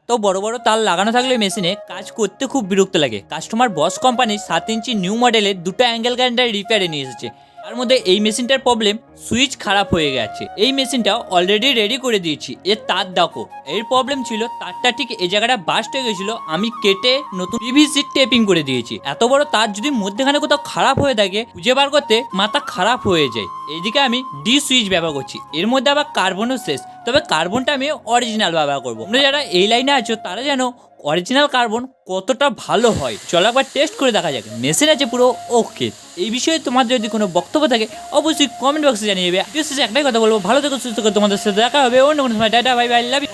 এত বড় বড় তার লাগানো থাকলে মেশিনে কাজ করতে খুব বিরক্ত লাগে। কাস্টমার বস কোম্পানির 7 ইঞ্চি নিউ মডেলের দুটো অ্যাঙ্গেল গ্রাইন্ডার রিপেয়ারে নিয়ে এসেছে। তার মধ্যে এই মেশিনটার প্রবলেম, সুইচ খারাপ হয়ে গেছে। এই মেশিনটা অলরেডি রেডি করে দিয়েছি। এর তার দেখো, এর প্রবলেম ছিল তারটা ঠিক এই জায়গাটা বাস্ট হয়ে গেছিল, আমি কেটে নতুন পিভিসি টেপিং করে দিয়েছি। এত বড় তার যদি মধ্যেখানে কোথাও খারাপ হয়ে থাকে, খুঁজে বার করতে মাথা খারাপ হয়ে যায়। এইদিকে আমি ডি সুইচ ব্যবহার করছি, এর মধ্যে আবার কার্বনও শেষ, তবে কার্বনটা আমি অরিজিনাল ব্যবহার করবো। তোমরা যারা এই লাইনে আছো তারা জানো অরিজিনাল কার্বন কতটা ভালো হয়। চলো একবার টেস্ট করে দেখা যাক। মেশিন আছে পুরো ওকে। এই বিষয়ে তোমার যদি কোনো বক্তব্য থাকে অবশ্যই কমেন্ট বক্সে জানিয়ে দেবে। একটাই কথা বলবো, ভালো থেকো, সুস্থ থেকো, তোমাদের সাথে দেখা হবে অন্য কোনো সময়। Tata, bye bye, love you.